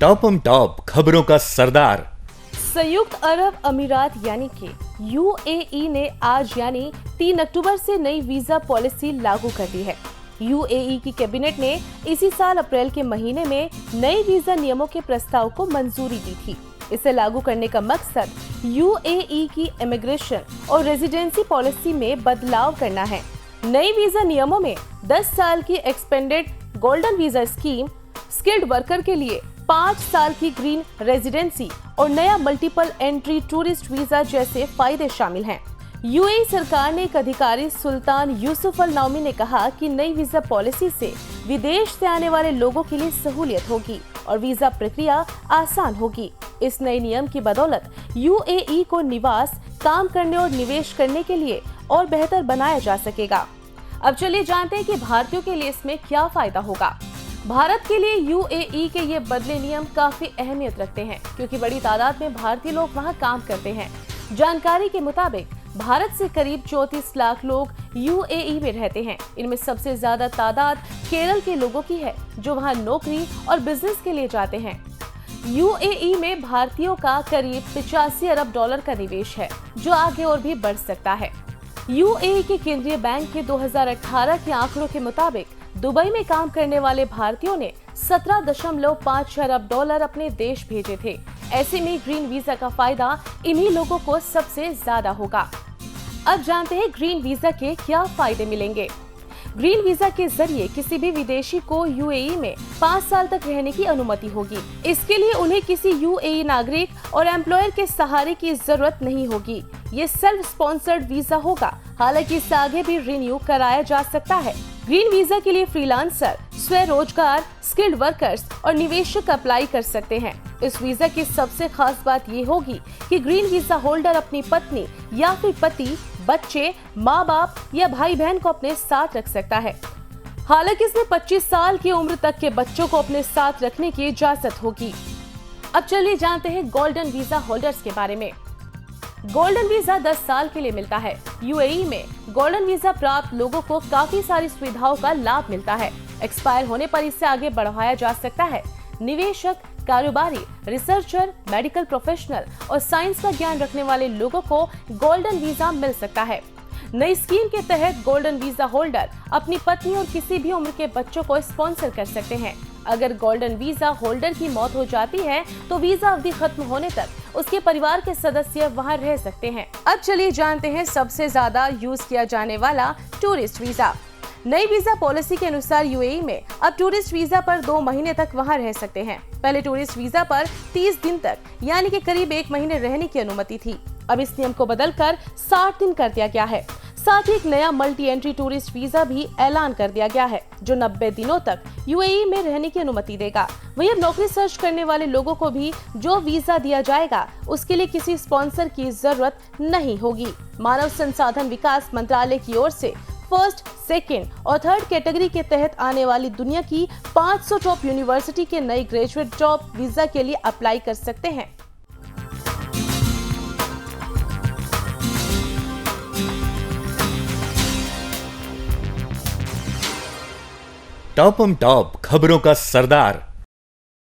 Top खबरों का सरदार। संयुक्त अरब अमीरात यानी कि यूएई ने आज यानी 3 अक्टूबर से नई वीजा पॉलिसी लागू कर दी है। यूएई की कैबिनेट ने इसी साल अप्रैल के महीने में नए वीजा नियमों के प्रस्ताव को मंजूरी दी थी। इसे लागू करने का मकसद यूएई की इमिग्रेशन और रेजिडेंसी पॉलिसी में बदलाव करना है। नए वीजा नियमों में 10 साल की expanded golden visa scheme, skilled worker के लिए 5 साल की ग्रीन रेजिडेंसी और नया मल्टीपल एंट्री टूरिस्ट वीजा जैसे फायदे शामिल हैं। यूएई सरकार ने एक अधिकारी सुल्तान यूसुफ अल नौमी ने कहा कि नई वीजा पॉलिसी से विदेश से आने वाले लोगों के लिए सहूलियत होगी और वीजा प्रक्रिया आसान होगी। इस नए नियम की बदौलत यूएई को निवास, काम करने और निवेश करने के लिए और बेहतर बनाया जा सकेगा। अब चलिए जानते हैं कि भारतीयों के लिए इसमें क्या फायदा होगा। भारत के लिए यूएई के ये बदले नियम काफी अहमियत रखते हैं क्योंकि बड़ी तादाद में भारतीय लोग वहां काम करते हैं। जानकारी के मुताबिक भारत से करीब 34 लाख लोग यूएई में रहते हैं। इनमें सबसे ज्यादा तादाद केरल के लोगों की है जो वहां नौकरी और बिजनेस के लिए जाते हैं। यूएई में भारतीयों का करीब 85 अरब डॉलर का निवेश है जो आगे और भी बढ़ सकता है। यूएई के केंद्रीय बैंक के 2018 के आंकड़ों के मुताबिक दुबई में काम करने वाले भारतीयों ने 17.5 अरब डॉलर अपने देश भेजे थे। ऐसे में ग्रीन वीजा का फायदा इन्हीं लोगों को सबसे ज्यादा होगा। अब जानते हैं ग्रीन वीजा के क्या फायदे मिलेंगे। ग्रीन वीजा के जरिए किसी भी विदेशी को यूएई में 5 साल तक रहने की अनुमति होगी। इसके लिए उन्हें किसी यूएई नागरिक और एम्प्लॉयर के सहारे की जरूरत नहीं होगी। ये सेल्फ स्पॉन्सर्ड वीजा होगा, हालांकि इसे आगे भी रिन्यू कराया जा सकता है। ग्रीन वीजा के लिए फ्रीलांसर, स्वरोजगार, स्किल्ड वर्कर्स और निवेशक अप्लाई कर सकते हैं। इस वीजा की सबसे खास बात ये होगी कि ग्रीन वीजा होल्डर अपनी पत्नी या फिर पति, बच्चे, माँ बाप या भाई बहन को अपने साथ रख सकता है। हालांकि इसमें 25 साल की उम्र तक के बच्चों को अपने साथ रखने की इजाजत होगी। अब चलिए जानते हैं गोल्डन वीजा होल्डर्स के बारे में। गोल्डन वीजा 10 साल के लिए मिलता है। यूएई में गोल्डन वीजा प्राप्त लोगों को काफी सारी सुविधाओं का लाभ मिलता है। एक्सपायर होने पर इसे आगे बढ़ाया जा सकता है। निवेशक, कारोबारी, रिसर्चर, मेडिकल प्रोफेशनल और साइंस का ज्ञान रखने वाले लोगों को गोल्डन वीजा मिल सकता है। नई स्कीम के तहत गोल्डन वीजा होल्डर अपनी पत्नी और किसी भी उम्र के बच्चों को स्पॉन्सर कर सकते हैं। अगर गोल्डन वीजा होल्डर की मौत हो जाती है तो वीजा अवधि खत्म होने तक उसके परिवार के सदस्य वहां रह सकते हैं। अब चलिए जानते हैं सबसे ज्यादा यूज किया जाने वाला टूरिस्ट वीजा। नई वीजा पॉलिसी के अनुसार यूएई में अब टूरिस्ट वीजा पर 2 महीने तक वहां रह सकते हैं। पहले टूरिस्ट वीजा पर 30 दिन तक यानी कि करीब 1 महीने रहने की अनुमति थी। अब इस नियम को बदलकर 60 दिन कर दिया गया है। साथ ही एक नया मल्टी एंट्री टूरिस्ट वीजा भी ऐलान कर दिया गया है जो 90 दिनों तक यूएई में रहने की अनुमति देगा। वहीं अब नौकरी सर्च करने वाले लोगों को भी जो वीजा दिया जाएगा उसके लिए किसी स्पॉन्सर की जरूरत नहीं होगी। मानव संसाधन विकास मंत्रालय की ओर से फर्स्ट, सेकेंड और थर्ड कैटेगरी के तहत आने वाली दुनिया की 500 टॉप यूनिवर्सिटी के नए ग्रेजुएट जॉब वीजा के लिए अप्लाई कर सकते हैं। टॉप खबरों का सरदार।